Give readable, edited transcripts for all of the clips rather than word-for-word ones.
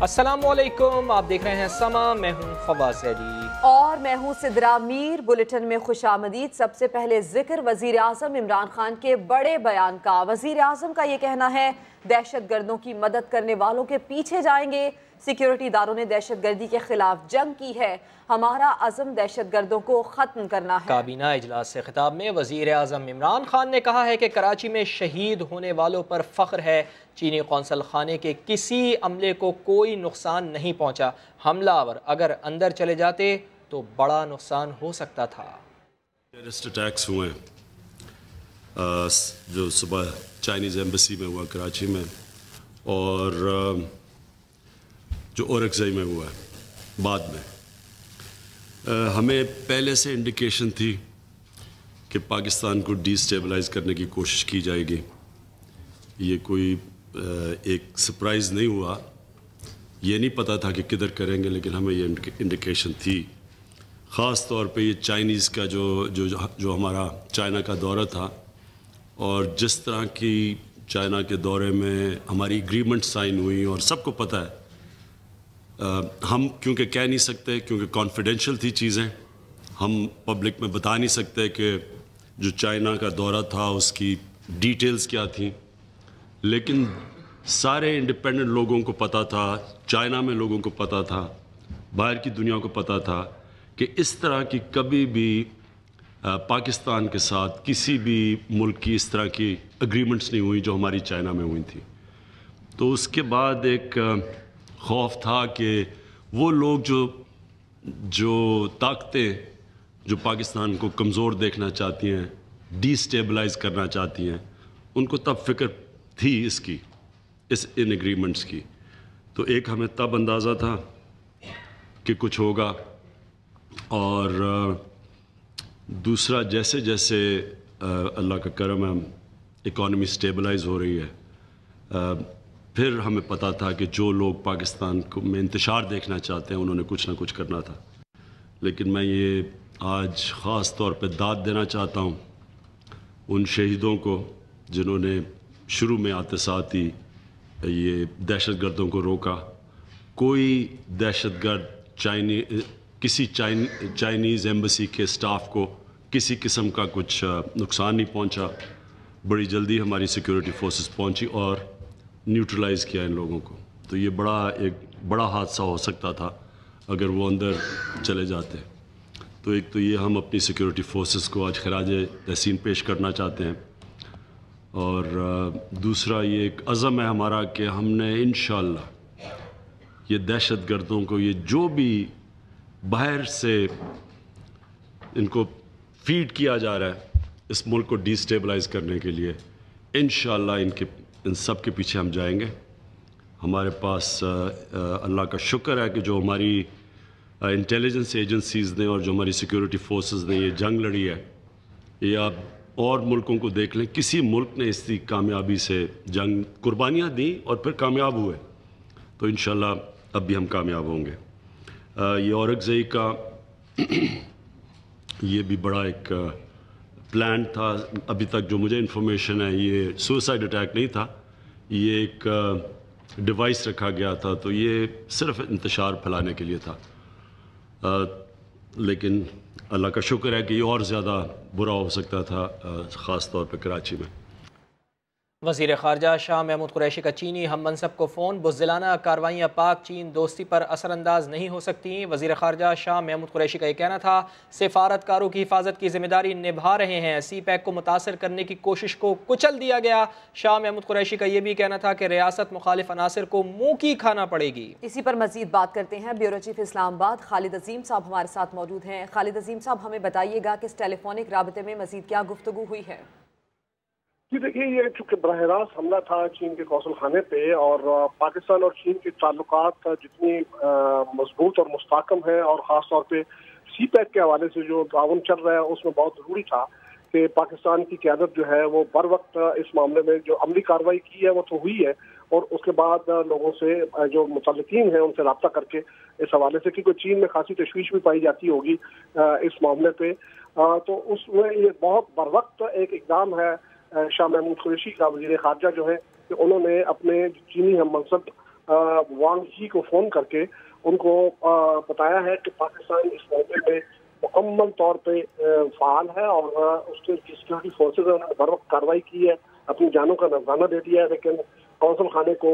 अस्सलामुअलैकुम, आप देख रहे हैं समा। मैं हूं फवाज अली और मैं हूं सिद्रा मीर। बुलेटिन में खुशामदीद। सबसे पहले जिक्र वजीर आजम इमरान खान के बड़े बयान का। वजीर आजम का ये कहना है दहशत गर्दों की मदद करने वालों के पीछे जाएंगे। सिक्योरिटी इदारों ने दहशत गर्दी के खिलाफ जंग की है। हमारा अज़म दहशत गर्दों को खत्म करना है। काबीना इजलास से खिताब में वजीर आजम इमरान खान ने कहा है कि कराची में शहीद होने वालों पर फख्र है। चीनी कौंसल खाने के किसी अमले को कोई नुकसान नहीं पहुंचा। हमलावर अगर अंदर चले जाते तो बड़ा नुकसान हो सकता था। टेररिस्ट अटैक्स हुए जो सुबह चाइनीज़ एम्बेसी में हुआ कराची में, और जो औरकज़ई में हुआ बाद में, हमें पहले से इंडिकेशन थी कि पाकिस्तान को डिस्टेबलाइज़ करने की कोशिश की जाएगी। ये कोई एक सरप्राइज़ नहीं हुआ, ये नहीं पता था कि किधर करेंगे, लेकिन हमें ये इंडिकेशन थी। ख़ास तौर पे ये चाइनीज़ का जो हमारा चाइना का दौरा था, और जिस तरह की चाइना के दौरे में हमारी एग्रीमेंट साइन हुई, और सबको पता है, हम क्योंकि कह नहीं सकते, क्योंकि कॉन्फिडेंशियल थी चीज़ें, हम पब्लिक में बता नहीं सकते कि जो चाइना का दौरा था उसकी डिटेल्स क्या थी, लेकिन सारे इंडिपेंडेंट लोगों को पता था, चाइना में लोगों को पता था, बाहर की दुनिया को पता था कि इस तरह की कभी भी पाकिस्तान के साथ किसी भी मुल्क की इस तरह की एग्रीमेंट्स नहीं हुई जो हमारी चाइना में हुई थी। तो उसके बाद एक खौफ था कि वो लोग जो ताकतें जो पाकिस्तान को कमज़ोर देखना चाहती हैं, डिस्टेबलाइज़ करना चाहती हैं, उनको तब फिक्र थी इन एग्रीमेंट्स की। तो एक हमें तब अंदाज़ा था कि कुछ होगा, और दूसरा जैसे जैसे अल्लाह का करम है, इकॉनमी स्टेबलाइज़ हो रही है, फिर हमें पता था कि जो लोग पाकिस्तान को में इंतशार देखना चाहते हैं उन्होंने कुछ ना कुछ करना था। लेकिन मैं ये आज ख़ास तौर पे दाद देना चाहता हूँ उन शहीदों को जिन्होंने शुरू में आते साथ ही ये दहशतगर्दों को रोका। कोई दहशतगर्द किसी चाइनीज़ एम्बेसी के स्टाफ को किसी किस्म का कुछ नुकसान नहीं पहुँचा। बड़ी जल्दी हमारी सिक्योरिटी फोर्सेस पहुँची और न्यूट्रलाइज़ किया इन लोगों को। तो ये एक बड़ा हादसा हो सकता था अगर वो अंदर चले जाते। तो एक तो ये हम अपनी सिक्योरिटी फोर्सेस को आज खराज तहसीन पेश करना चाहते हैं, और दूसरा ये एक अज़म है हमारा कि हमने इंशाअल्लाह ये दहशतगर्दों को, ये जो भी बाहर से इनको फीड किया जा रहा है इस मुल्क को डिस्टेबलाइज़ करने के लिए, इंशाअल्लाह इन सब के पीछे हम जाएंगे। हमारे पास अल्लाह का शुक्र है कि जो हमारी इंटेलिजेंस एजेंसीज़ ने और जो हमारी सिक्योरिटी फोर्सेस ने ये जंग लड़ी है, ये आप और मुल्कों को देख लें, किसी मुल्क ने इसकी कामयाबी से जंग कुर्बानियाँ दी और फिर कामयाब हुए। तो इंशाअल्लाह अब भी हम कामयाब होंगे। ये औरकज़ई का ये भी बड़ा एक प्लान था। अभी तक जो मुझे इन्फॉर्मेशन है, ये सुसाइड अटैक नहीं था, ये एक डिवाइस रखा गया था, तो ये सिर्फ इंतशार फैलाने के लिए था। लेकिन अल्लाह का शुक्र है कि ये और ज़्यादा बुरा हो सकता था, ख़ास तौर पर कराची में। वज़ीर ख़ारजा शाह महमूद कुरैशी का चीनी हम मनसब को फ़ोन। बुज़दिलाना कार्रवाइयाँ पाक चीन दोस्ती पर असरअंदाज नहीं हो सकती। वज़ीर ख़ारजा शाह महमूद कुरैशी का यह कहना था। सिफारतकारों की हिफाजत की जिम्मेदारी निभा रहे हैं। CPEC को मुतासर करने की कोशिश को कुचल दिया गया। शाह महमूद कुरैशी का यह भी कहना था कि रियासत मुखालिफ अनासर को मुँह की खाना पड़ेगी। इसी पर मजीद बात करते हैं। ब्यूरो चीफ इस्लामाबाद खालिद अजीम साहब हमारे साथ मौजूद हैं। खालिद अजीम साहब, हमें बताइएगा कि इस टेलीफोनिक राबते में मजीद क्या गुफ्तगू हुई है? जी देखिए, ये चूँकि बरह रास्त हमला था चीन के कौंसल खाने पे, और पाकिस्तान और चीन के ताल्लुकात जितनी मजबूत और मुस्तहकम है, और ख़ास तौर पे CPEC के हवाले से जो ताउन चल रहा है, उसमें बहुत ज़रूरी था कि पाकिस्तान की क़यादत जो है वो बर वक्त इस मामले में जो अमली कार्रवाई की है वो तो हुई है, और उसके बाद लोगों से जो मुतल्लिकीन हैं उनसे रब्ता करके इस हवाले से, क्योंकि चीन में खासी तशवीश भी पाई जाती होगी इस मामले पे, तो उसमें ये बहुत बर वक्त एक इक़दाम है शाह महमूद कुरैशी का, वज़ीर ख़ारजा जो है, कि उन्होंने अपने चीनी हम मनसब वांग ही को फ़ोन करके उनको बताया है कि पाकिस्तान इस मौके पे मुकम्मल तौर पे फ़ाल है और उसके सिक्योरिटी फोर्सेज ने बर वक्त कार्रवाई की है, अपनी जानों का नजराना दे दिया है, लेकिन कौंसल खाने को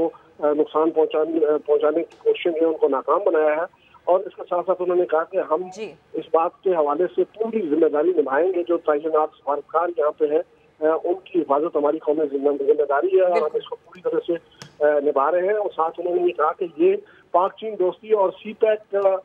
नुकसान पहुंचाने की कोशिश में उनको नाकाम बनाया है। और इसके साथ साथ उन्होंने कहा कि हम इस बात के हवाले से पूरी जिम्मेदारी निभाएंगे, जो तैनात सफारतकार यहाँ पे है उनकी हिफाजत हमारी कौमी जिम्मेदारी है और हम इसको पूरी तरह से निभा रहे हैं। और साथ उन्होंने ये कहा कि ये पाक चीन दोस्ती और CPEC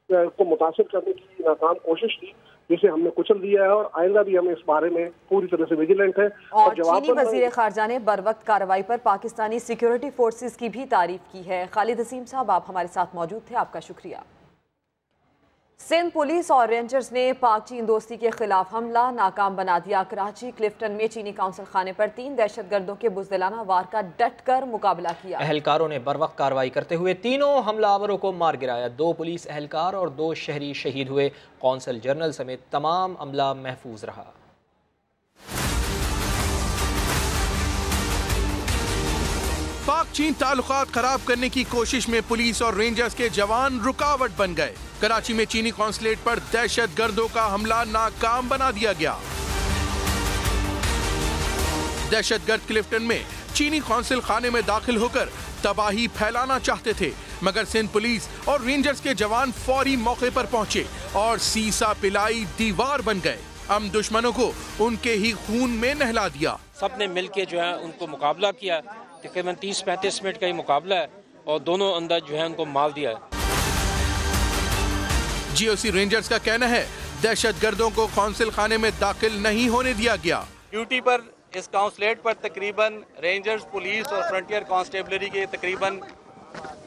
को मुतासिर करने की नाकाम कोशिश थी, जिसे हमने कुचल दिया है और आइंदा भी हम इस बारे में पूरी तरह से विजिलेंट है। और चीनी वजीर खारजा ने बर वक्त कार्रवाई पर पाकिस्तानी सिक्योरिटी फोर्सेस की भी तारीफ की है। खालिद हसीम साहब, आप हमारे साथ मौजूद थे, आपका शुक्रिया। सिंध पुलिस और रेंजर्स ने पाक चीन दोस्ती के खिलाफ हमला नाकाम बना दिया। कराची क्लिफ्टन में चीनी काउंसिल खाने पर 3 दहशतगर्दों के बुज़दिलाना वार का डट कर मुकाबला किया। एहलकारों ने बर वक्त कार्रवाई करते हुए तीनों हमलावरों को मार गिराया। 2 पुलिस एहलकार और 2 शहरी शहीद हुए। कौंसल जनरल समेत तमाम अमला महफूज रहा। पाक चीन ताल्लुकात खराब करने की कोशिश में पुलिस और रेंजर्स के जवान रुकावट बन गए। कराची में चीनी कॉन्सुलेट पर दहशतगर्दों का हमला नाकाम बना दिया गया। दहशतगर्द क्लिफ्टन में चीनी कौंसिल खाने में दाखिल होकर तबाही फैलाना चाहते थे, मगर सिंध पुलिस और रेंजर्स के जवान फौरी मौके पर पहुंचे और सीसा पिलाई दीवार बन गए। हम दुश्मनों को उनके ही खून में नहला दिया। सबने मिलके जो है उनको मुकाबला किया। तकरीबन 30-35 मिनट का ही मुकाबला है और दोनों अंदर जो है उनको मार दिया है। GOC रेंजर्स का कहना है दहशतगर्दों को कौंसिल खाने में दाखिल नहीं होने दिया गया। ड्यूटी पर इस काउंसलेट पर तकरीबन रेंजर्स, पुलिस और फ्रंटियर कांस्टेबलरी के तकरीबन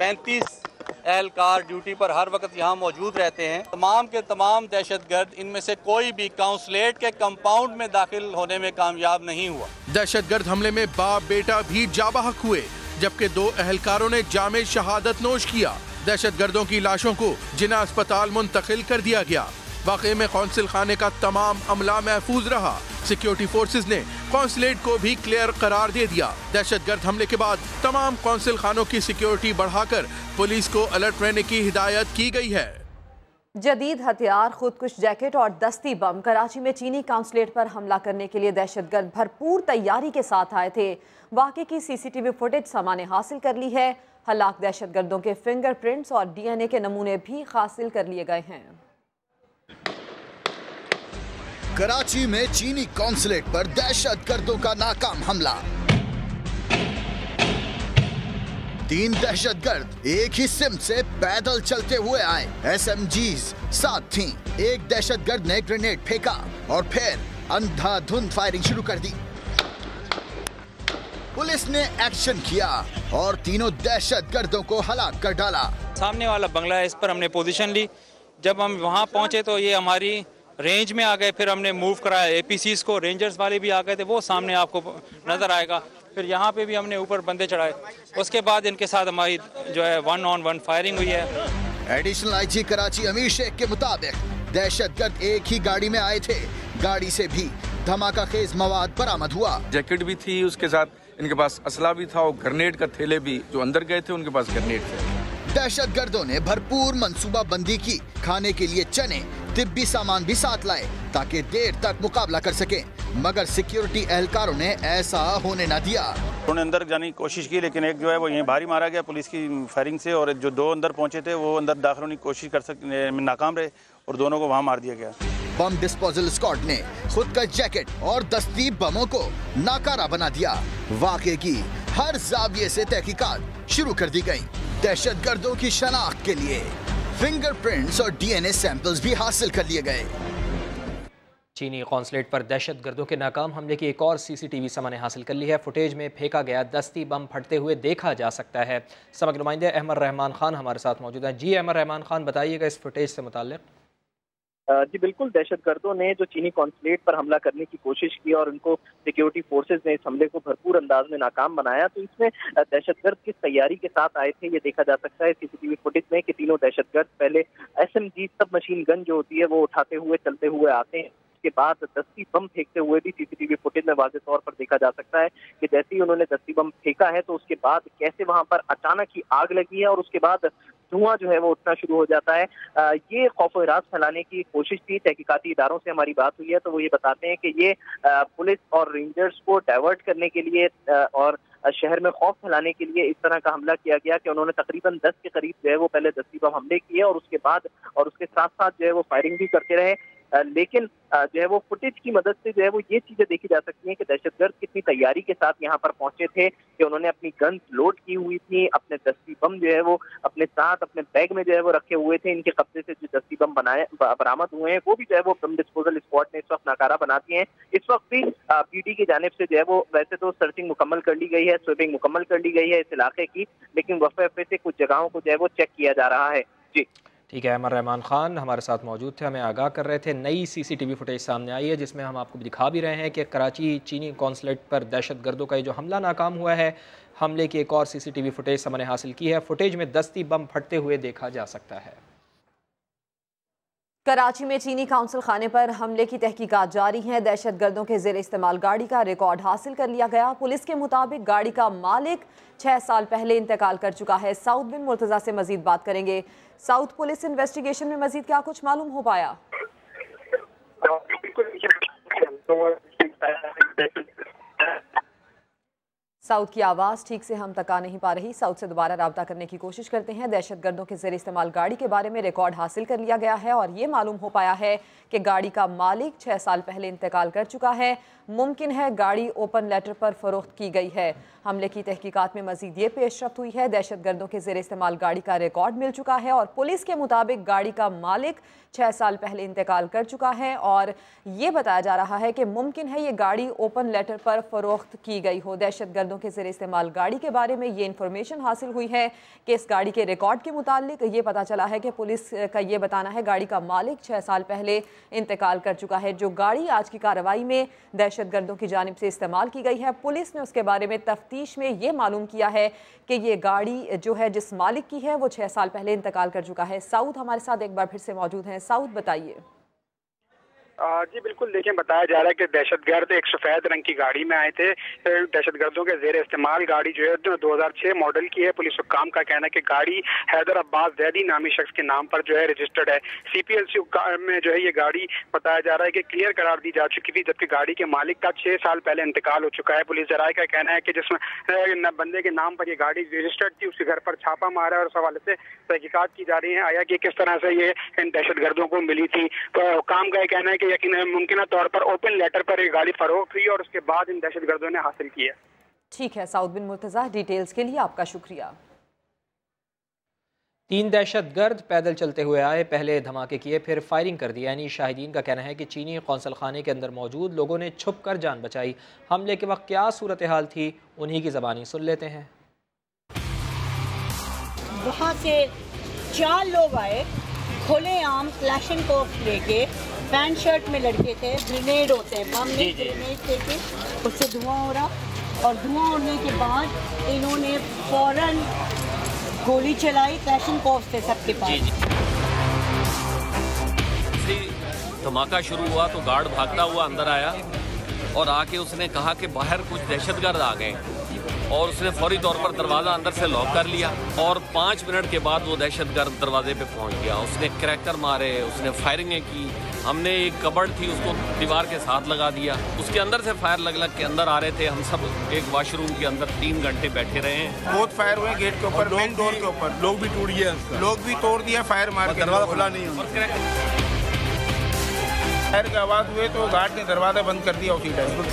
35 एहलकार ड्यूटी पर हर वक्त यहाँ मौजूद रहते हैं। तमाम के तमाम दहशतगर्द इनमें से कोई भी काउंसलेट के कंपाउंड में दाखिल होने में कामयाब नहीं हुआ। दहशतगर्द हमले में बाप बेटा भी जाबाहक हुए, जबकि 2 एहलकारों ने जामे शहादत नोश किया। दहशतगर्दों की लाशों को जिना अस्पताल मुंतकिल कर दिया गया। वाक़े में कौंसिल खाने का तमाम अमला महफूज रहा। सिक्योरिटी फोर्सेज ने कौंसलेट को भी क्लियर करार दे दिया। दहशतगर्द हमले के बाद तमाम कौंसिल खानों की सिक्योरिटी बढ़ाकर पुलिस को अलर्ट रहने की हिदायत की गई है। जदीद हथियार, खुदकुश जैकेट और दस्ती बम कराची में चीनी काउंसलेट पर हमला करने के लिए दहशतगर्द भरपूर तैयारी के साथ आए थे। वाक़े की CCTV फुटेज सामा ने हासिल कर ली है। हलाक दहशतगर्दों के फिंगरप्रिंट्स और DNA के नमूने भी हासिल कर लिए गए हैं। कराची में चीनी कॉन्सुलेट पर दहशतगर्दों का नाकाम हमला। 3 दहशतगर्द एक ही सिम से पैदल चलते हुए आए। SMGs साथ थीं। एक दहशतगर्द ने ग्रेनेड फेंका और फिर अंधाधुंध फायरिंग शुरू कर दी। पुलिस ने एक्शन किया और तीनों दहशतगर्दों को हलाक कर डाला। सामने वाला बंगला है, इस पर हमने पोजीशन ली। जब हम वहाँ पहुँचे तो ये हमारी रेंज में आ गए। फिर हमने मूव कराया APCs को, रेंजर्स वाले भी आ गए थे, वो सामने आपको नजर आएगा। फिर यहाँ पे भी हमने ऊपर बंदे चढ़ाए। उसके बाद इनके साथ हमारी जो है 1-on-1 फायरिंग हुई है। एडिशनल IG कराची अमीर शेख के मुताबिक दहशतगर्द एक ही गाड़ी में आए थे। गाड़ी से भी धमाका खेज मवाद बरामद हुआ। जैकेट भी थी, उसके साथ इनके पास असला भी था और ग्रेनेड का थैले भी, जो अंदर गए थे उनके पास ग्रेनेड थे। दहशतगर्दों ने भरपूर मंसूबा बंदी की। खाने के लिए चने, तिब्बी सामान भी साथ लाए ताकि देर तक मुकाबला कर सकें, मगर सिक्योरिटी एहलकारों ने ऐसा होने न दिया। उन्होंने अंदर जाने की कोशिश की, लेकिन एक जो है वो यहीं भारी मारा गया पुलिस की फायरिंग से, और जो 2 अंदर पहुंचे थे वो अंदर दाखिल होने की कोशिश कर नाकाम रहे और दोनों को वहां मार दिया गया। बम डिस्पोजल स्क्वाड ने खुद का जैकेट और दस्ती बमों को नाकारा बना दिया। वाक़े की हर जाविये से तहकीकात शुरू कर दी गई। दहशतगर्दों की शनाख्त के लिए फिंगरप्रिंट्स और DNA सैंपल्स भी हासिल कर लिए गए। चीनी कौंसलेट पर दहशतगर्दों के नाकाम हमले की एक और CCTV सामा ने हासिल कर ली है। फुटेज में फेंका गया दस्ती बम फटते हुए देखा जा सकता है। सबक नुमाइंदे अहमद रहमान खान हमारे साथ मौजूद हैं। जी अहमद रहमान खान, बताइएगा इस फुटेज से मुताल्लिक। जी बिल्कुल, दहशतगर्दों ने जो चीनी कॉन्सुलेट पर हमला करने की कोशिश की और उनको सिक्योरिटी फोर्सेज ने इस हमले को भरपूर अंदाज में नाकाम बनाया, तो इसमें दहशतगर्द किस तैयारी के साथ आए थे ये देखा जा सकता है CCTV फुटेज में कि तीनों दहशतगर्द पहले SMG सब मशीन गन जो होती है वो उठाते हुए चलते हुए आते हैं उसके बाद दस्ती बम फेंकते हुए भी सीसीटीवी फुटेज में वाज़ेह तौर पर देखा जा सकता है कि जैसे ही उन्होंने दस्ती बम फेंका है तो उसके बाद कैसे वहां पर अचानक ही आग लगी है और उसके बाद धुआं जो है वो उठना शुरू हो जाता है। ये खौफ और हिरास फैलाने की कोशिश थी। तहकीकाती इदारों से हमारी बात हुई है तो वो ये बताते हैं कि ये पुलिस और रेंजर्स को डाइवर्ट करने के लिए और शहर में खौफ फैलाने के लिए इस तरह का हमला किया गया कि उन्होंने तकरीबन 10 के करीब जो है वो पहले दस्ती बम हमले किए और उसके बाद और उसके साथ साथ जो है वो फायरिंग भी करते रहे। लेकिन जो है वो फुटेज की मदद से जो है वो ये चीजें देखी जा सकती हैं कि दहशतगर्द कितनी तैयारी के साथ यहाँ पर पहुंचे थे कि उन्होंने अपनी गन्स लोड की हुई थी, अपने दस्ती बम जो है वो अपने साथ अपने बैग में जो है वो रखे हुए थे। इनके कब्जे से जो दस्ती बम बरामद हुए हैं वो भी जो है वो बम डिस्पोजल स्क्वाड ने इस वक्त नाकारा बना दिए हैं। इस वक्त भी पीडी की जानिब से जो है वो वैसे तो सर्चिंग मुकम्मल कर ली गई है, स्वीपिंग मुकम्मल कर ली गई है इस इलाके की, लेकिन वफ़े से कुछ जगहों को जो है वो चेक किया जा रहा है। जी ठीक है, अमर रहमान खान हमारे साथ मौजूद थे, हमें आगाह कर रहे थे। नई सीसीटीवी फुटेज सामने आई है जिसमें हम आपको दिखा भी रहे हैं कि कराची चीनी कौंसलेट पर दहशतगर्दों का ये जो हमला नाकाम हुआ है, हमले की एक और सीसीटीवी फुटेज हमने हासिल की है। फुटेज में दस्ती बम फटते हुए देखा जा सकता है। कराची में चीनी काउंसिल खाने पर हमले की तहकीकात जारी हैं। दहशतगर्दों के ज़ेर इस्तेमाल गाड़ी का रिकॉर्ड हासिल कर लिया गया। पुलिस के मुताबिक गाड़ी का मालिक 6 साल पहले इंतकाल कर चुका है। साउद बिन मुर्तज़ा से मजीद बात करेंगे। साउथ पुलिस इन्वेस्टिगेशन में मजीद क्या कुछ मालूम हो पाया? साउथ की आवाज़ ठीक से हम तक आ नहीं पा रही। साउथ से दोबारा राब्ता करने की कोशिश करते हैं। दहशतगर्दों के ज़ेर इस्तेमाल गाड़ी के बारे में रिकॉर्ड हासिल कर लिया गया है और ये मालूम हो पाया है कि गाड़ी का मालिक 6 साल पहले इंतकाल कर चुका है। मुमकिन है गाड़ी ओपन लेटर पर फरोख्त की गई है। हमले की तहकीकात में मजीद ये पेशरफ्त हुई है। दहशतगर्दों के ज़ेर इस्तेमाल गाड़ी का रिकॉर्ड मिल चुका है और पुलिस के मुताबिक गाड़ी का मालिक 6 साल पहले इंतकाल कर चुका है और ये बताया जा रहा है कि मुमकिन है ये गाड़ी ओपन लेटर पर फरोख्त की गई हो। दहशतगर्दों के ज़ेर इस्तेमाल गाड़ी के बारे में ये इन्फॉर्मेशन हासिल हुई है कि इस गाड़ी के रिकॉर्ड के मुतालिक ये पता चला है कि पुलिस का ये बताना है गाड़ी का मालिक 6 साल पहले इंतकाल कर चुका है। जो गाड़ी आज की कार्रवाई में दहशतगर्दों की जानिब से इस्तेमाल की गई है, पुलिस ने उसके बारे में तफ्तीश में ये मालूम किया है कि ये गाड़ी जो है जिस मालिक की है वो 6 साल पहले इंतकाल कर चुका है। साउद हमारे साथ एक बार फिर से मौजूद हैं। साउद बताइए। जी बिल्कुल, देखें बताया जा रहा है कि दहशतगर्द एक सफेद रंग की गाड़ी में आए थे। दहशतगर्दों के जेर इस्तेमाल गाड़ी जो है 2006 मॉडल की है। पुलिस हुक्काम का कहना है कि गाड़ी हैदर अब्बास जैदी नामी शख्स के नाम पर जो है रजिस्टर्ड है। CPLC में जो है ये गाड़ी बताया जा रहा है कि क्लियर करार दी जा चुकी थी, जबकि गाड़ी के मालिक का 6 साल पहले इंतकाल हो चुका है। पुलिस जराये का कहना है कि जिसमें बंदे के नाम पर ये गाड़ी रजिस्टर्ड थी उसके घर पर छापा मारा है और उस हवाले से तहकीकात की जा रही है आया कि किस तरह से ये इन दहशतगर्दों को मिली थी। तो हुक्काम का कहना है कि यकीन मुमकिन तौर पर ओपन लेटर पर एक गाड़ी फरोख्त हुई और उसके बाद इन दहशतगर्दों ने हासिल की है। ठीक है साउद बिन मुर्तज़ा, डिटेल्स के लिए आपका शुक्रिया। 3 दहशतगर्द पैदल चलते हुए आए, पहले धमाके किए फिर फायरिंग कर दी। यानी शाहिदीन का कहना है कि चीनी कौंसल खाने के अंदर मौजूद लोगों ने छुप कर जान बचाई। हमले के वक्त क्या सूरत हाल थी उन्हीं की ज़बानी सुन लेते हैं। वहाँ से 4 लोग आए, खुलेआम क्लैशनकोफ लेके, पैंट शर्ट में लड़के थे, ग्रेनेड होते हैं, बम में ग्रेनेड लेके, उससे धुआं हो रहा और धुआं होने के बाद इन्होंने फौरन गोली चलाई। क्लैशनकोफ थे सबके पास। धमाका शुरू हुआ तो गार्ड भागता हुआ अंदर आया और आके उसने कहा कि बाहर कुछ दहशतगर्द आ गए और उसने फौरी तौर पर दरवाज़ा अंदर से लॉक कर लिया और 5 मिनट के बाद वो दहशतगर्द दरवाजे पे पहुंच गया। उसने क्रैकर मारे, उसने फायरिंगें की। हमने एक कबर्ड थी उसको दीवार के साथ लगा दिया, उसके अंदर से फायर लग के अंदर आ रहे थे। हम सब एक वाशरूम के अंदर 3 घंटे बैठे रहे हैं। बहुत फायर हुए गेट के ऊपर, मेन डोर के ऊपर। लोग भी टूट गया, लोग भी तोड़ दिया फायर मार के, दरवाजा खुला नहीं। फायर की आवाज़ हुई तो गार्ड ने दरवाजा बंद कर दिया उसी टाइम।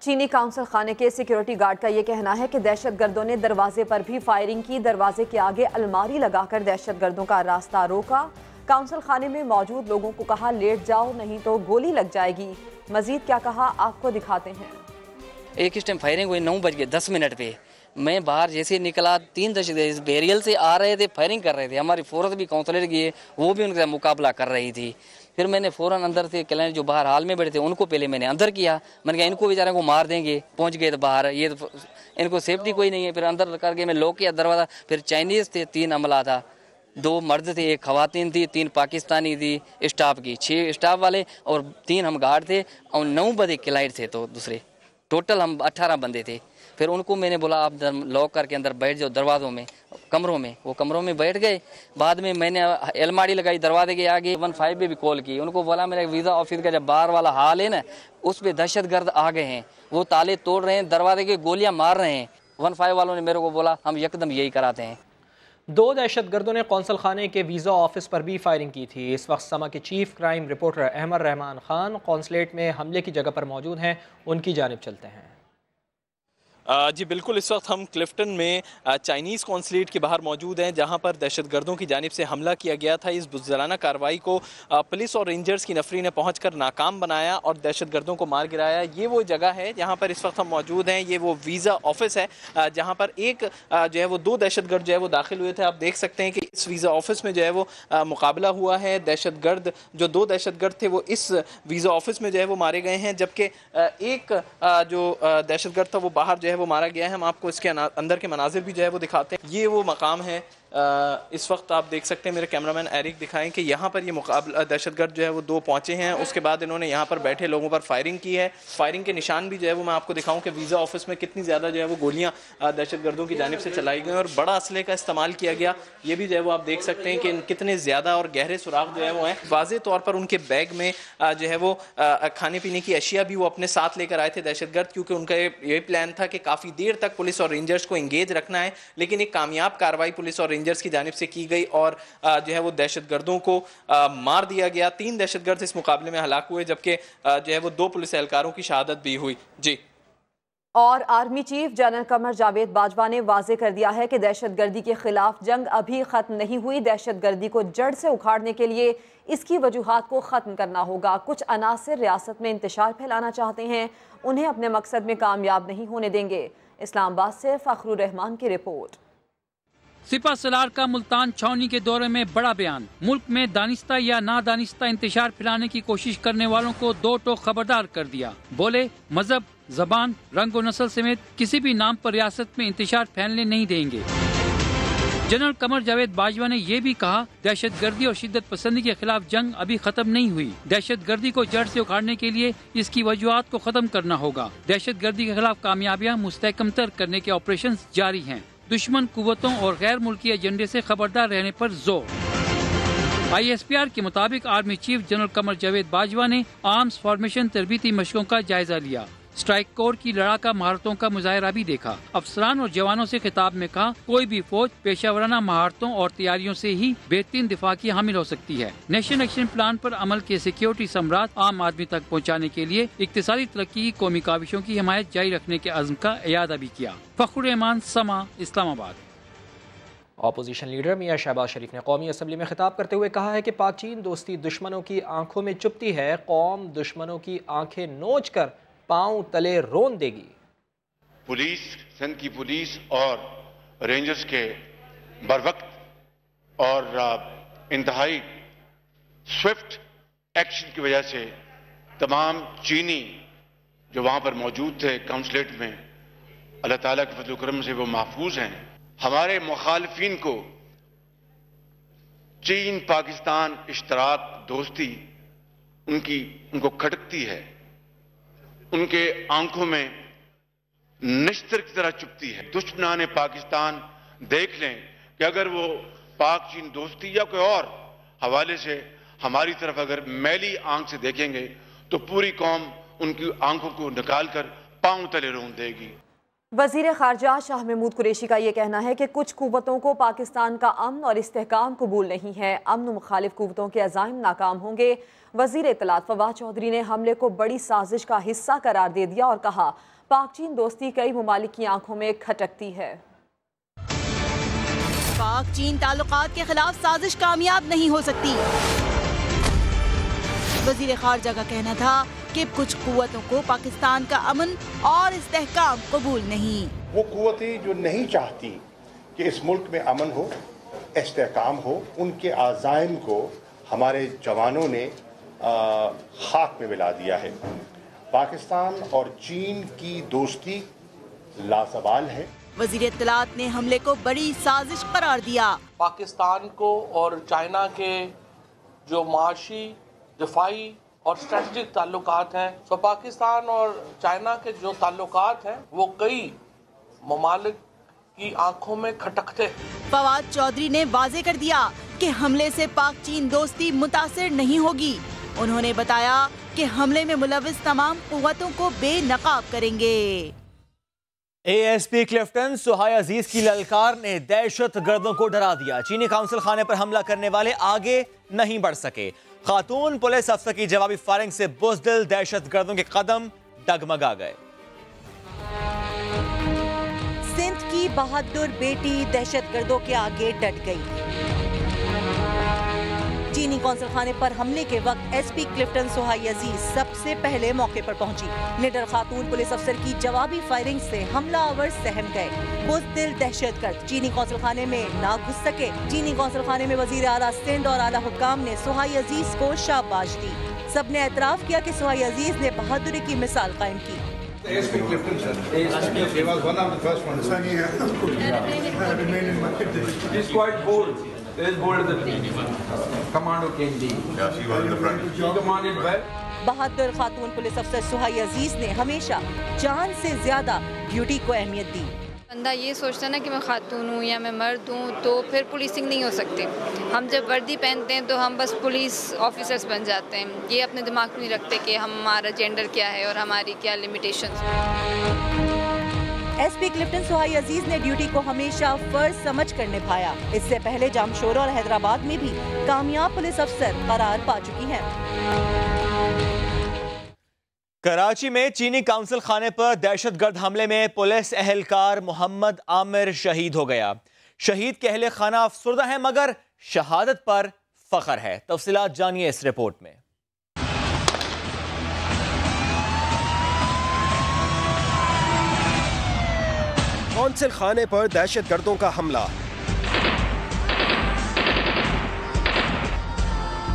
चीनी काउंसिल खाने के सिक्योरिटी गार्ड का ये कहना है कि दहशतगर्दों ने दरवाजे पर भी फायरिंग की। दरवाजे के आगे अलमारी लगाकर दहशतगर्दों का रास्ता रोका। काउंसिल खाने में मौजूद लोगों को कहा लेट जाओ नहीं तो गोली लग जाएगी। मजीद क्या कहा आपको दिखाते हैं। एक इस टाइम फायरिंग हुई 9:10 पे। मैं बाहर जैसे निकला, 3 दहशतगर्द बैरियल से आ रहे थे, फायरिंग कर रहे थे। हमारी फोर्स भी काउंसलर की है, वो भी उनके मुकाबला कर रही थी। फिर मैंने फ़ौरन अंदर से क्लाइंट जो बाहर हाल में बैठे थे उनको पहले मैंने अंदर किया। मैंने कहा इनको बेचारे को मार देंगे, पहुंच गए तो बाहर, ये तो इनको सेफ्टी कोई नहीं है। फिर अंदर करके मैं लॉक किया दरवाज़ा। फिर चाइनीज़ थे, 3 अमला था, 2 मर्द थे, 1 खवातीन थी, 3 पाकिस्तानी थी स्टाफ की, 6 स्टाफ वाले और 3 हम गार्ड थे और 9 बंदे क्लाइंट थे। तो दूसरे टोटल हम 18 बंदे थे। फिर उनको मैंने बोला आप लॉक करके अंदर बैठ जाओ दरवाज़ों में, कमरों में। वो कमरों में बैठ गए। बाद में मैंने अलमारी लगाई दरवाजे के आगे, 15 पे भी कॉल की, उनको बोला मेरा वीज़ा ऑफिस का जब बाहर वाला हाल है ना, उस पर दहशतगर्द आ गए हैं, वो ताले तोड़ रहे हैं, दरवाजे के गोलियां मार रहे हैं। 15 वालों ने मेरे को बोला हम यकदम यही कराते हैं। 2 दहशतगर्दों ने कौंसल खाने के वीज़ा ऑफिस पर भी फायरिंग की थी। इस वक्त समा के chief crime reporter Ahmed Rahman Khan consulate में हमले की जगह पर मौजूद हैं, उनकी जानिब चलते हैं। जी बिल्कुल, इस वक्त हम क्लिफ्टन में चाइनीज़ कौंसलेट के बाहर मौजूद हैं, जहां पर दहशतगर्दों की जानिब से हमला किया गया था। इस बुज़दिलाना कार्रवाई को पुलिस और रेंजर्स की नफरी ने पहुंचकर नाकाम बनाया और दहशतगर्दों को मार गिराया। ये वो जगह है जहां पर इस वक्त हम मौजूद हैं। ये वो वीज़ा ऑफिस है जहां पर एक जो है वो 2 दहशतगर्द जो है वो दाखिल हुए थे। आप देख सकते हैं कि इस वीज़ा ऑफिस में जो है वो मुकाबला हुआ है। दहशतगर्द जो 2 दहशतगर्द थे वो इस वीज़ा ऑफिस में जो है वो मारे गए हैं, जबकि एक जो दहशतगर्द था वो बाहर जो है वो मारा गया है। हम आपको इसके अंदर के मनाजिर भी जो है वो दिखाते हैं। ये वो मकाम है। इस वक्त आप देख सकते हैं, मेरे कैमरामैन एरिक दिखाएं कि यहाँ पर ये मुकाबला दहशतगर्द जो है वो 2 पहुँचे हैं। उसके बाद इन्होंने यहाँ पर बैठे लोगों पर फायरिंग की है। फायरिंग के निशान भी जो है वो मैं आपको दिखाऊं कि वीज़ा ऑफिस में कितनी ज़्यादा जो है वो गोलियाँ दहशतगर्दों की जानिब से चलाई गई और बड़ा असले का इस्तेमाल किया गया। ये भी जो है वो आप देख सकते हैं कि कितने ज़्यादा और गहरे सुराख जो है वो हैं। वाज़े तौर पर उनके बैग में जो है वो खाने पीने की अशिया भी वो अपने साथ लेकर आए थे दहशतगर्द, क्योंकि उनका ये प्लान था कि काफ़ी देर तक पुलिस और रेंजर्स को इंगेज रखना है। लेकिन एक कामयाब कार्रवाई पुलिस और रेंजर्स की जानिब से की गई और जो है वो दहशतगर्दों को मार दिया गया। 3 दहशतगर्द इस मुकाबले में हलाक हुए, जबकि जो है वो 2 पुलिस एहलकारों की शहादत भी हुई। जी। और army chief general Qamar Javed Bajwa ने वाजे कर दिया है कि दहशतगर्दी के खिलाफ जंग अभी खत्म नहीं हुई। दहशतगर्दी को जड़ से उखाड़ने के लिए इसकी वजूहात को ख़त्म करना होगा। कुछ अनासिर रियासत में इंतशार फैलाना चाहते हैं, उन्हें अपने मकसद में कामयाब नहीं होने देंगे। इस्लामाबाद से फखरुर रहमान की रिपोर्ट। सिपा सलार का मुल्तान छावनी के दौरे में बड़ा बयान। मुल्क में दानिस्ता या नादानिस्ता इंतशार फैलाने की कोशिश करने वालों को 2 टोक खबरदार कर दिया। बोले मजहब, जबान, रंग और नस्ल समेत किसी भी नाम पर रियासत में इंतशार फैलने नहीं देंगे। जनरल कमर जावेद बाजवा ने ये भी कहा, दहशतगर्दी और शिद्दत पसंदी के खिलाफ जंग अभी खत्म नहीं हुई। दहशतगर्दी को जड़ से उखाड़ने के लिए इसकी वजूहात को खत्म करना होगा। दहशतगर्दी के खिलाफ कामयाबियां मुस्तहकमतर करने के ऑपरेशन जारी हैं। दुश्मन कुव्वतों और गैर मुल्की एजेंडे से खबरदार रहने पर जोर। ISPR के मुताबिक army chief general Qamar Javed Bajwa ने आर्म्स फॉर्मेशन तरबीती मशकों का जायजा लिया। स्ट्राइक कोर की लड़ाका महारतों का मुजाहरा भी देखा। अफसरान और जवानों से खिताब में कहा, कोई भी फौज पेशावराना महारतों और तैयारियों से ही बेहतरीन दिफा की हामिल हो सकती है। नेशनल एक्शन प्लान पर अमल के सिक्योरिटी सम्राट आम आदमी तक पहुँचाने के लिए इक्तिसादी तरक्की की कौमी काविशों की हिमायत जारी रखने के अज़्म का इयादा भी किया। फखरुर रहमान, समा, इस्लामाबाद। ऑपोजिशन लीडर मियां शहबाज शरीफ ने कौमी असम्बली में खिताब करते हुए कहा है कि पाक चीन दोस्ती दुश्मनों की आंखों में चुभती है। कौम दुश्मनों की आंखें नोच कर पांव तले रोन देगी। पुलिस, सिंध की पुलिस और रेंजर्स के बरवक्त और इंतहाई स्विफ्ट एक्शन की वजह से तमाम चीनी जो वहां पर मौजूद थे काउंसलेट में, अल्लाह ताला के फजल करम से वो महफूज हैं। हमारे मुखालिफिन को चीन पाकिस्तान इश्तराक दोस्ती उनको खटकती है, उनके आंखों में निश्तर की तरह चुभती है। दुश्मनाने पाकिस्तान देख लें कि अगर वो पाक चीन दोस्ती या कोई और हवाले से हमारी तरफ अगर मैली आंख से देखेंगे तो पूरी कौम उनकी आंखों को निकाल कर पांव तले रोन देगी। वज़ीर ख़ारजा शाह महमूद कुरैशी का ये कहना है कि कुछ कुव्वतों को पाकिस्तान का अमन और इस्तेहकाम कबूल नहीं है। अमन मुखालिफ कुव्वतों के अज़ाइम नाकाम होंगे। वज़ीर इत्तलात फवाद चौधरी ने हमले को बड़ी साजिश का हिस्सा करार दे दिया और कहा, पाक चीन दोस्ती कई ममालिक की आंखों में खटकती है। पाक चीन ताल्लुकात के खिलाफ साजिश कामयाब नहीं हो सकती। वज़ीर ख़ारजा का कहना था कि कुछ कुव्वतों को पाकिस्तान का अमन और इस्तेहकाम कबूल नहीं। वो कुव्वतें जो नहीं चाहती कि इस मुल्क में अमन हो, इस्तेहकाम हो, उनके आज़ाइम को हमारे जवानों ने खाक में मिला दिया है। पाकिस्तान और चीन की दोस्ती लासवाल है। वजीर इत्तलात ने हमले को बड़ी साजिश करार दिया। पाकिस्तान को और चाइना के जो माशी, दिफाई और स्ट्रेटजिक ताल्लुकात हैं, तो पाकिस्तान और चाइना के जो ताल्लुकात हैं वो कई ममालिक की आंखों में खटकते हैं। फवाद चौधरी ने वाजे कर दिया कि हमले से पाक चीन दोस्ती मुतासिर नहीं होगी। उन्होंने बताया कि हमले में मुलविस तमाम कुव्वतों को बेनकाब करेंगे। ASP क्लिफ्टन सुहाय अजीज की ललकार ने दहशत गर्दों को डरा दिया। चीनी काउंसिल खाने पर हमला करने वाले आगे नहीं बढ़ सके। खातून पुलिस अफसर की जवाबी फायरिंग से बुज़दिल दहशत गर्दों के कदम डगमगा गए। सिंध की बहादुर बेटी दहशत गर्दों के आगे डट गई। चीनी कौंसल खाने पर हमले के वक्त SP क्लिफ्टन सुहाई अजीज सबसे पहले मौके पर पहुंची। निडर खातून पुलिस अफसर की जवाबी फायरिंग से हमलावर सहम गए। बुज़दिल दहशतगर्द चीनी कौंसल खाने में ना घुस सके। चीनी कौंसल खाने में वजीर आला सिंध और आला हुक्काम ने सुहाई अजीज को शाबाश दी। सबने एतराफ किया कि सुहाई अजीज ने बहादुरी की मिसाल कायम की। ASP Clifton, sir. He was one of the first ones. He's quite bold. He is bolder than Commando KND. Yeah, she was in the front. She commanded well. Bahadur Khatoon police अफसर सुहाई अजीज ने हमेशा जान से ज्यादा duty को अहमियत दी। बंदा ये सोचता है ना कि मैं खातून हूँ या मैं मर्द हूँ, तो फिर पुलिसिंग नहीं हो सकती। हम जब वर्दी पहनते हैं तो हम बस पुलिस ऑफिसर्स बन जाते हैं। ये अपने दिमाग में नहीं रखते कि हमारा जेंडर क्या है और हमारी क्या लिमिटेशंस हैं। SP क्लिफ्टन सुहाई अजीज ने ड्यूटी को हमेशा फर्ज समझ कर निभाया। इससे पहले जामशोरा और हैदराबाद में भी कामयाब पुलिस अफसर करार पा चुकी हैं। कराची में चीनी काउंसिल खाने पर दहशतगर्द हमले में पुलिस एहलकार मोहम्मद आमिर शहीद हो गया। शहीद के अहले खाना अफसुर्दा है मगर शहादत पर फख्र है। तफसीलात जानिए इस रिपोर्ट में। काउंसिल खाने पर दहशतगर्दों का हमला।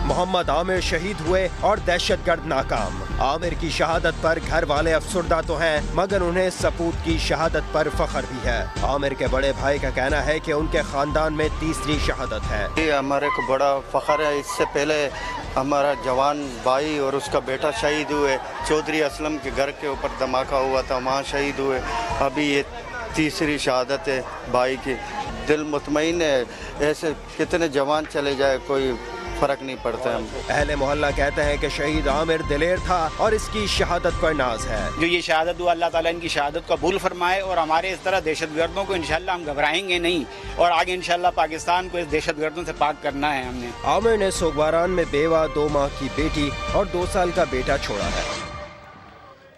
मोहम्मद आमिर शहीद हुए और दहशतगर्द नाकाम। आमिर की शहादत पर घर वाले अफसुर्दा तो हैं मगर उन्हें सपूत की शहादत पर फख्र भी है। आमिर के बड़े भाई का कहना है कि उनके खानदान में तीसरी शहादत है। ये हमारे को बड़ा फख्र है। इससे पहले हमारा जवान भाई और उसका बेटा शहीद हुए। चौधरी असलम के घर के ऊपर धमाका हुआ था, वहाँ शहीद हुए। अभी ये तीसरी शहादत है भाई की। दिल मुतमईन है। ऐसे कितने जवान चले जाए कोई फर्क नहीं पड़ता है। अहले मोहल्ला कहते हैं कि शहीद आमिर दिलेर था और इसकी शहादत पर नाज है। जो ये शहादत हुआ, अल्लाह ताला इनकी शहादत को कबूल फरमाए और हमारे इस तरह दहशतगर्दों को इंशाल्लाह हम घबराएंगे नहीं और आगे इंशाल्लाह पाकिस्तान को इस दहशतगर्दों से पाक करना है हमने। आमिर ने सोगवारान में बेवा 2 माह की बेटी और 2 साल का बेटा छोड़ा है।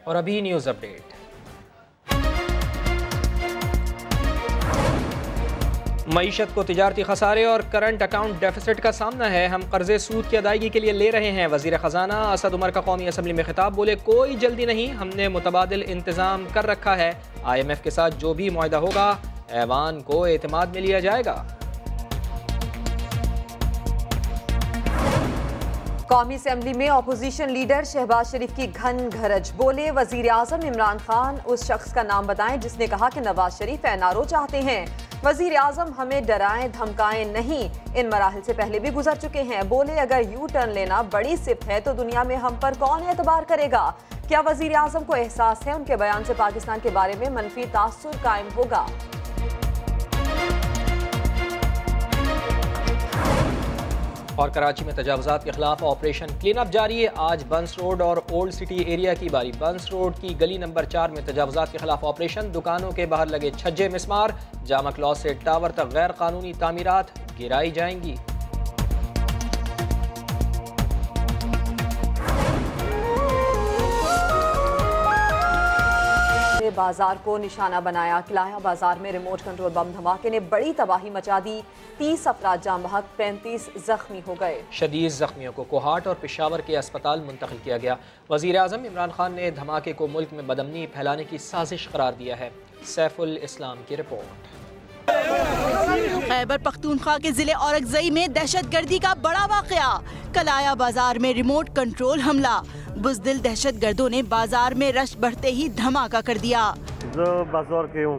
और अभी न्यूज अपडेट। मईशत को तिजारती खसारे और करंट अकाउंट डेफिसिट का सामना है। हम कर्जे सूद की अदायगी के लिए ले रहे हैं। वजीर खजाना असद उमर का कौमी असम्बली में खिताब, बोले कोई जल्दी नहीं, हमने मुतबादिल इंतजाम कर रखा है। IMF के साथ जो भी मुआहदा होगा ऐवान को एतमाद में लिया जाएगा। कौमी असम्बली में अपोजिशन लीडर शहबाज शरीफ की घन घरज, बोले वजीर आजम इमरान खान उस शख्स का नाम बताएं जिसने कहा कि नवाज शरीफ NRO चाहते हैं। वजीर आजम हमें डराएं धमकाएं नहीं, इन मराहल से पहले भी गुजर चुके हैं। बोले अगर यू टर्न लेना बड़ी सिफ्त है तो दुनिया में हम पर कौन एतबार करेगा। क्या वजीर आजम को एहसास है उनके बयान से पाकिस्तान के बारे में मनफी तासुर कायम होगा। और कराची में तजावुज़ात के खिलाफ ऑपरेशन क्लीन अप जारी है। आज बंस रोड और ओल्ड सिटी एरिया की बारी। बंस रोड की गली नंबर 4 में तजावुज़ात के खिलाफ ऑपरेशन। दुकानों के बाहर लगे छज्जे मिसमार। जामा क्लॉज से टावर तक गैर कानूनी तामीरात गिराई जाएंगी। बाजार को निशाना बनाया। किलाया बाजार में रिमोट कंट्रोल बम धमाके ने बड़ी तबाही मचा दी। 30 अफराद जाम बहक, 35 जख्मी हो गए। शदीद जख्मियों को कोहाट और पेशावर के अस्पताल मुंतकिल किया गया। वजीर आजम इमरान खान ने धमाके को मुल्क में बदअमनी फैलाने की साजिश करार दिया है। सैफुल इस्लाम की रिपोर्ट। खैबर पख्तूनख्वा के जिले औरंगज़ई में दहशतगर्दी का बड़ा वाकया। कलाया बाजार में रिमोट कंट्रोल हमला। बुज़दिल दहशतगर्दों ने बाजार में रश बढ़ते ही धमाका कर दिया। बाजार के हूँ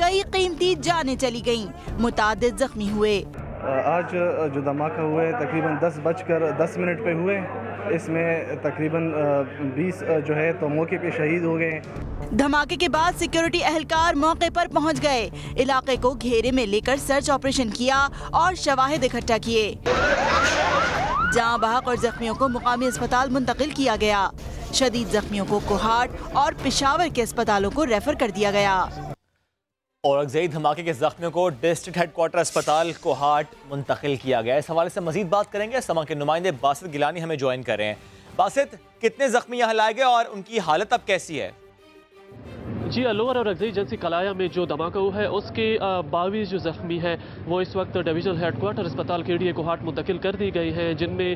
कई कीमती जानें चली गईं, मुतादिद जख्मी हुए। आज जो धमाका हुए तकरीबन 10:10 पे हुए, इसमें तकरीबन 20 जो है तो मौके पे शहीद हो गए। धमाके के बाद सिक्योरिटी एहलकार मौके पर पहुंच गए, इलाके को घेरे में लेकर सर्च ऑपरेशन किया और शवाहिद इकट्ठा किए। जहां बहक और जख्मियों को मुकामी अस्पताल मुंतकिल किया गया। शदीद जख्मियों को कोहाट और पेशावर के अस्पतालों को रेफर कर दिया गया। औरंगजेब धमाके के जख्मियों को डिस्ट्रिक्ट हेडक्वार्टर अस्पताल कोहाट मुंतकिल किया गया। इस हवाले से मजीद बात करेंगे, समा के नुमाइंदे बासित गिलानी हमें ज्वाइन कर रहे हैं। बासित, कितने जख्मी यहाँ लाए गए और उनकी हालत अब कैसी है? जी, लोअर औरंगजेब एजेंसी कलाया में जो धमाका हुआ है उसके 22 जो जख्मी हैं वो इस वक्त डिवीजनल हेडक्वार्टर अस्पताल केडीए कोहाट मुंतकिल कर दी गई हैं, जिनमें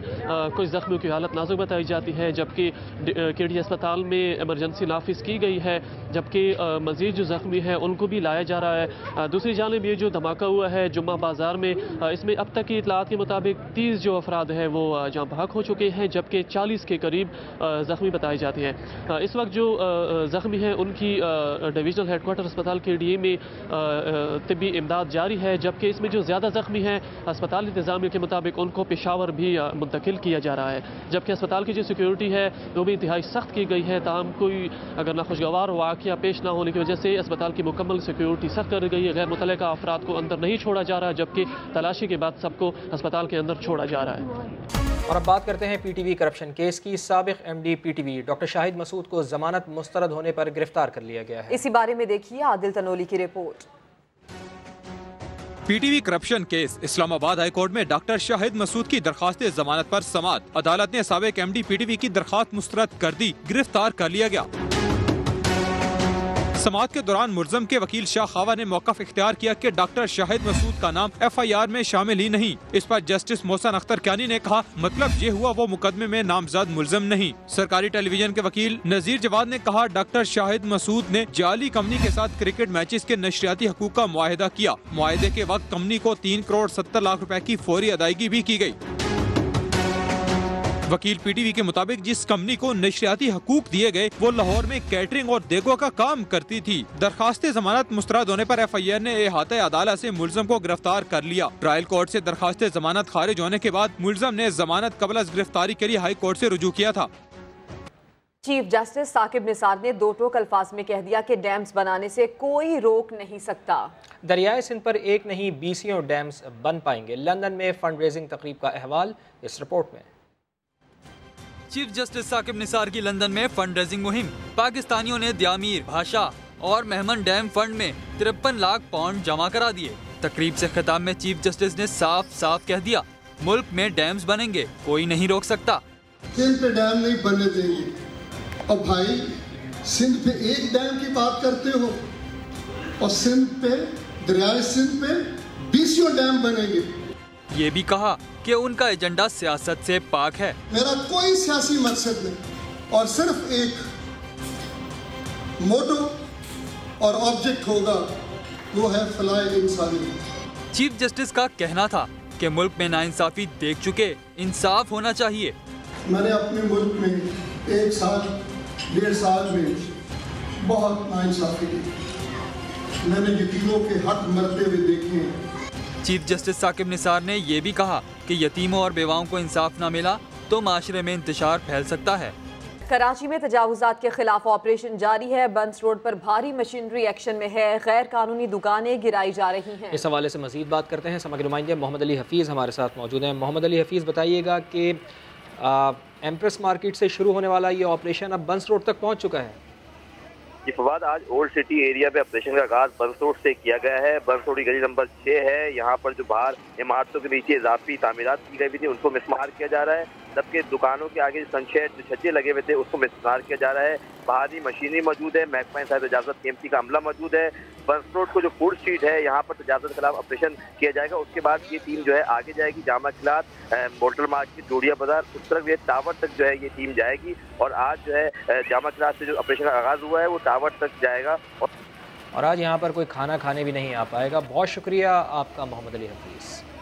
कुछ जख्मियों की हालत नाजुक बताई जाती है, जबकि केडीए अस्पताल में इमरजेंसी नाफिज की गई है, जबकि मजीद जो जख्मी हैं उनको भी लाया जा रहा है। दूसरी जानिब ये जो धमाका हुआ है जुम्मा बाजार में, इसमें अब तक की इतलात के मुताबिक 30 जो अफराद हैं वो जहाँ बहक हो चुके हैं, जबकि 40 के करीब जख्मी बताई जाती हैं। इस वक्त जो जख्मी हैं उनकी डिवीजनल हेडक्वार्टर अस्पताल केडीए में तिब्बी इमदाद जारी है, जबकि इसमें जो ज़्यादा जख्मी हैं अस्पताल इंतजामिया के मुताबिक उनको पेशावर भी मुंतकिल किया जा रहा है, जबकि अस्पताल की जो सिक्योरिटी है वो भी इंतहाई सख्त की गई है। ताहम कोई अगर नाखुशगवार वाक़या पेश ना होने की वजह से अस्पताल की मुकम्मल सिक्योरिटी सख्त कर गई है। गैर मुतल्लिका अफराद को अंदर नहीं छोड़ा जा रहा, जबकि तलाशी के बाद सबको अस्पताल के अंदर छोड़ा जा रहा है। और अब बात करते हैं पीटीवी करप्शन केस की। साबिक MD PTV doctor Shahid Masood को जमानत मुस्तरद होने पर गिरफ्तार कर लिया गया है। इसी बारे में देखिए आदिल तनोली की report. PTV corruption case, Islamabad high court में डॉक्टर शाहिद मसूद की दरखास्त जमानत पर समाअत। अदालत ने साबिक एमडी पीटीवी की दरखास्त मुस्तरद कर दी, गिरफ्तार कर लिया गया। समाअत के दौरान मुलज़म के वकील शाह खावा ने मौक़िफ़ इख्तियार किया कि डॉक्टर शाहिद मसूद का नाम FIR में शामिल ही नहीं। इस पर जस्टिस मोहसन अख्तर क्यानी ने कहा, मतलब ये हुआ वो मुकदमे में नामजद मुलज़म नहीं। सरकारी टेलीविजन के वकील नजीर जवाद ने कहा, डॉक्टर शाहिद मसूद ने जाली कंपनी के साथ क्रिकेट मैचेस के नशरियाती हकूक का मुआहिदा किया। मुआहिदे के वक्त कंपनी को 3 करोड़ 70 लाख रुपए की फौरी अदायगी भी की गई। वकील पीटीवी के मुताबिक जिस कंपनी को नशरियाती हकूक दिए गए वो लाहौर में कैटरिंग और देगो का काम करती थी। दरखास्त जमानत मुस्तरद होने पर FIR ने अहाते अदालत से मुलज़म को गिरफ्तार कर लिया। ट्रायल कोर्ट से दरखास्त जमानत खारिज होने के बाद मुलज़म ने जमानत कबल अज़ गिरफ्तारी के लिए हाई कोर्ट से रुजू किया था। चीफ जस्टिस साकिब निसार ने दो टोक अल्फाज में कह दिया कि डैम्स बनाने से कोई रोक नहीं सकता। दरियाए सिंध पर एक नहीं 20 डैम्स बन पाएंगे। लंदन में फंड रेजिंग तकरीब का अहवाल इस रिपोर्ट में। चीफ जस्टिस साकिब निसार की लंदन में फंड रेजिंग मुहिम। पाकिस्तानियों ने द्यामीर, भाषा और मेहमन डैम फंड में 53 लाख पाउंड जमा करा दिए। तकरीब से खिताब में चीफ जस्टिस ने साफ साफ कह दिया, मुल्क में डैम्स बनेंगे, कोई नहीं रोक सकता। सिंध पे डैम नहीं बनने देंगे। और भाई सिंध पे एक डैम की बात करते हो और सिंध पे दरियाए सिंध पे 20 डैम बनेंगे। ये भी कहा कि उनका एजेंडा सियासत से पाक है। मेरा कोई सियासी मकसद नहीं और सिर्फ एक मोटो और ऑब्जेक्ट होगा, वो है फलाह इंसानियत। चीफ जस्टिस का कहना था कि मुल्क में नाइंसाफी देख चुके, इंसाफ होना चाहिए। मैंने अपने मुल्क में 1 साल 1.5 साल में बहुत नाइंसाफी की। मैंने यतीमों के हक मरते हुए देखे हैं। चीफ जस्टिस साकिब निसार ने यह भी कहा कि यतीमों और बेवाओं को इंसाफ न मिला तो माशरे में इंतशार फैल सकता है। कराची में तजावुजात के खिलाफ ऑपरेशन जारी है। बंस रोड पर भारी मशीनरी एक्शन में है। गैर कानूनी दुकानें गिराई जा रही हैं। इस हवाले से मजीद बात करते हैं। समग्र नुमाइंदे मोहम्मद अली हफीज़ हमारे साथ मौजूद हैं। मोहम्मद अली हफीज़, बताइएगा कि एम्प्रेस मार्केट से शुरू होने वाला ये ऑपरेशन अब बंस रोड तक पहुँच चुका है। जी फवाद, आज ओल्ड सिटी एरिया पे ऑपरेशन का आगाज बंस रोड से किया गया है। बंस रोड की गली नंबर 6 है। यहाँ पर जो बाहर इमारतों के नीचे इजाफी तामीरात की गई थी उनको मिसमार किया जा रहा है, जबकि दुकानों के आगे सनशेड जो छज्जे लगे हुए थे उसको मिसमार किया जा रहा है। बाहरी मशीनरी मौजूद है, महकमा साहिब इजाजत KMC का अमला मौजूद है। बंस रोड को जो फूड स्ट्रीट है यहाँ पर तजावुज़ के खिलाफ ऑपरेशन किया जाएगा। उसके बाद ये टीम जो है आगे जाएगी जामा खिलात, मोटर मार्केट, जोड़िया बाजार, उस तरफ ये टावर तक जो है ये टीम जाएगी। और आज जो है जामा खिलात से जो ऑपरेशन का आगाज हुआ है वो टावर तक जाएगा। और आज यहाँ पर कोई खाना खाने भी नहीं आ पाएगा। बहुत शुक्रिया आपका मोहम्मद अली हफीज़।